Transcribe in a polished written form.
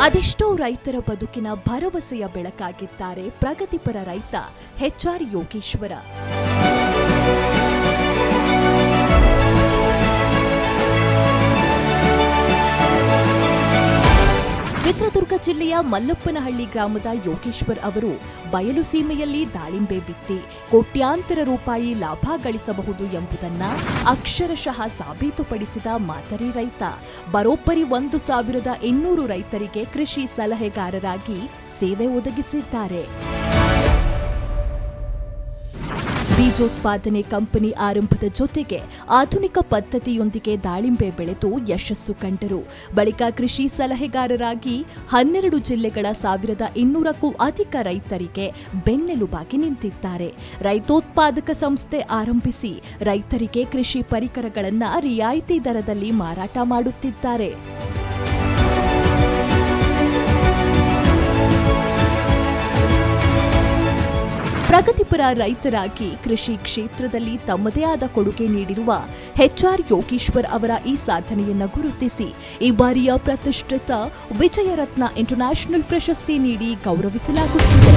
ಅದೆಷ್ಟೋ ರೈತರ ಬದುಕಿನ ಭರವಸೆಯ ಬೆಳಕಾಗಿದ್ದಾರೆ ಪ್ರಗತಿಪರ ರೈತ ಎಚ್.ಆರ್. ಯೋಗೇಶ್ವರ. ಚಿತ್ರದುರ್ಗ ಜಿಲ್ಲೆಯ ಮಲ್ಲಪ್ಪನಹಳ್ಳಿ ಗ್ರಾಮದ ಯೋಗೇಶ್ವರ್ ಅವರು ಬಯಲು ಸೀಮೆಯಲ್ಲಿ ದಾಳಿಂಬೆ ಬಿತ್ತಿ ಕೋಟ್ಯಾಂತರ ರೂಪಾಯಿ ಲಾಭ ಗಳಿಸಬಹುದು ಎಂಬುದನ್ನು ಅಕ್ಷರಶಃ ಸಾಬೀತುಪಡಿಸಿದ ಮಾದರಿ ರೈತ. ಬರೋಬ್ಬರಿ 1,200 ರೈತರಿಗೆ ಕೃಷಿ ಸಲಹೆಗಾರರಾಗಿ ಸೇವೆ ಒದಗಿಸಿದ್ದಾರೆ. ಬೀಜೋತ್ಪಾದನೆ ಕಂಪನಿ ಆರಂಭದ ಜೊತೆಗೆ ಆಧುನಿಕ ಪದ್ಧತಿಯೊಂದಿಗೆ ದಾಳಿಂಬೆ ಬೆಳೆದು ಯಶಸ್ಸು ಕಂಡರು. ಬಳಿಕ ಕೃಷಿ ಸಲಹೆಗಾರರಾಗಿ 12 ಜಿಲ್ಲೆಗಳ 1,200ಕ್ಕೂ ಅಧಿಕ ರೈತರಿಗೆ ಬೆನ್ನೆಲುಬಾಗಿ ನಿಂತಿದ್ದಾರೆ. ರೈತೋತ್ಪಾದಕ ಸಂಸ್ಥೆ ಆರಂಭಿಸಿ ರೈತರಿಗೆ ಕೃಷಿ ಪರಿಕರಗಳನ್ನು ರಿಯಾಯಿತಿ ದರದಲ್ಲಿ ಮಾರಾಟ ಮಾಡುತ್ತಿದ್ದಾರೆ. ಪ್ರಗತಿಪರ ರೈತರಾಗಿ ಕೃಷಿ ಕ್ಷೇತ್ರದಲ್ಲಿ ತಮ್ಮದೇ ಆದ ಕೊಡುಗೆ ನೀಡಿರುವ ಎಚ್.ಆರ್. ಯೋಗೇಶ್ವರ್ ಅವರ ಈ ಸಾಧನೆಯನ್ನು ಗುರುತಿಸಿ ಈ ಬಾರಿಯ ಪ್ರತಿಷ್ಠಿತ ವಿಜಯರತ್ನ ಇಂಟರ್ನ್ಯಾಷನಲ್ ಪ್ರಶಸ್ತಿ ನೀಡಿ ಗೌರವಿಸಲಾಗುತ್ತಿದೆ.